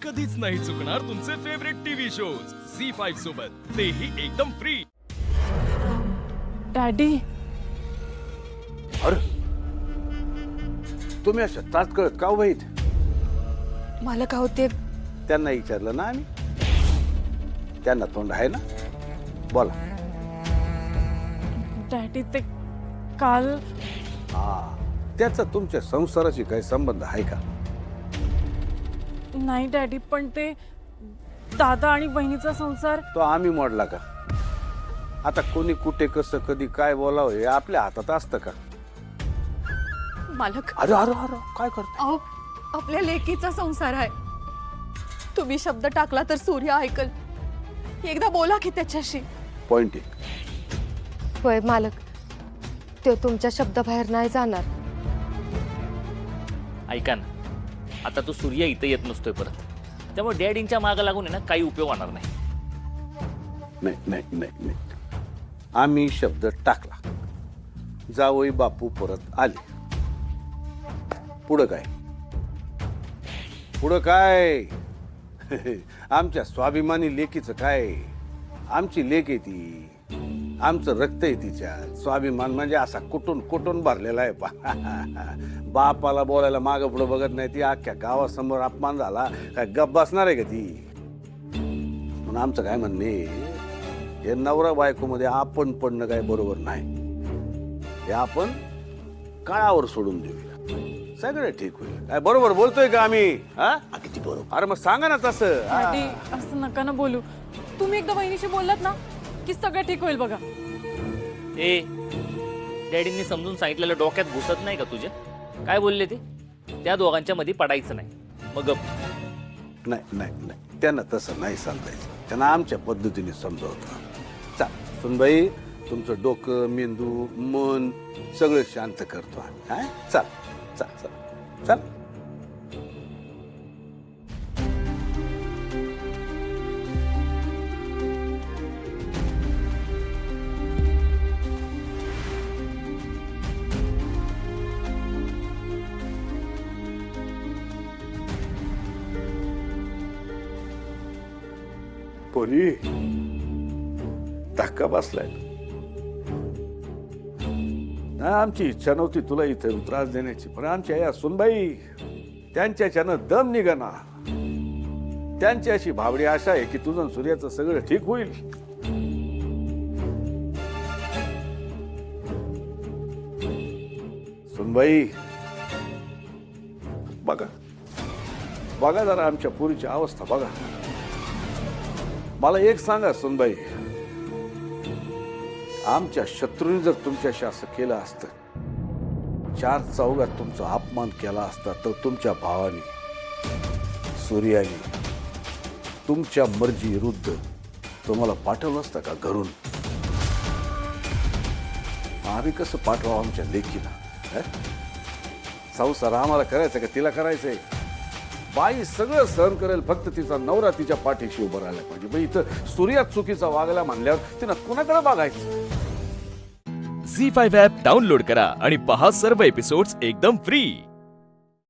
कधीच नाही चुकणार तुमचे फेवरेट टीव्ही शोज झी5 सोबत, तेही एकदम फ्री. डॅडी, अरे तुम्ही असं तात्कळत का वहीत? मला का होते त्यांना विचारलं ना आम्ही, त्यांना तोंड आहे ना, बोला. डॅडी ते काल हा, त्याचा तुमच्या संसाराशी काही संबंध आहे का? नाही डॅडी, पण ते दादा आणि बहिणीचा संसार तो आम्ही मोडला का? आता कोणी कुठे कसं कधी काय बोलावं हे आपल्या हातात असतं का? मालक, अरे अरे अरे काय करतो? अहो, आपल्या लेकीचा संसार आहे. तुम्ही शब्द टाकला तर सूर्य ऐकल. एकदा बोला की त्याच्याशी. पॉइंट एक. होय मालक, तो तुमच्या शब्दाबाहेर नाही जाणार. ऐका ना, आता तो सूर्य इथं येत नसतोय परत, त्यामुळे डॅडींच्या मागं लागून आहे ना काही उपयोग होणार नाही. नाही नाही नाही नाही, आम्ही शब्द टाकला, जावई बापू परत आले. पुढं काय? पुढं काय? आमच्या स्वाभिमानी लेकीचं काय? आमची लेक आहे ती, आमचं रक्त आहे तिच्यात. स्वाभिमान म्हणजे असा कुठून कुठून भरलेला आहे. बापाला बोलायला मागं पुढं बघत नाही ती. अख्ख्या गावासमोर अपमान झाला काय गप्प बसणार आहे का ती? म्हणून आमचं काय म्हणणे, हे नवरा बायकोमध्ये आपण पडणं काय बरोबर नाही. हे आपण काळावर सोडून देऊया, सगळं ठीक होईल. काय बरोबर बोलतोय का आम्ही? हा, किती बरोबर. अरे मग सांगा ना तसं. डॅडी असं नका ना बोलू. तुम्ही एकदा बहिणीशी बोललात ना की सगळं ठीक होईल बघा. ए, डॅडींनी समजून सांगितलेलं डोक्यात घुसत नाही का तुझ्या? काय बोलले ते? त्या दोघांच्या मध्ये पडायचं नाही. मग गप्प. नाही नाही नाही, त्यांना तसं नाही समजायचं, त्यांना आमच्या पद्धतीने समजावतं. चाल सुनबाई, तुमचं डोकं, मेंदू, मन सगळं शांत करतो आम्ही. हा, चाल चाल चाल चाल. पोरी, धक्का बसलाय ना. आमची इच्छा नव्हती तुला इथे त्रास देण्याची, पण आमच्या या सुनबाई त्यांच्याच्यानं दम निघाना. त्यांची अशी भावडी आशा आहे की तुझं सूर्याचं सगळं ठीक होईल. सुनबाई बघा, बघा जरा आमच्या पोरीची अवस्था बघा. मला एक सांगा सुनबाई, आमच्या शत्रूने जर तुमच्याशी असं केलं असतं, चार चौघात तुमचा अपमान केला असता, तर तुमच्या भावाने सूर्याने तुमच्या मर्जी विरुद्ध तुम्हाला पाठवलं असतं का घरून? आम्ही कसं पाठवावं आमच्या लेकीला? संसार आम्हाला करायचं का तिला करायचंय? बाई सगळं सहन करेल, फक्त तिचा नवरा तिच्या पाठीशी उभं राहायला पाहिजे. बाई इथं सूर्यात चुकीचा वागला म्हणल्यावर तिनं कुणाकडे बघायचं? झी5 ॲप डाउनलोड करा आणि पहा सर्व एपिसोड्स एकदम फ्री.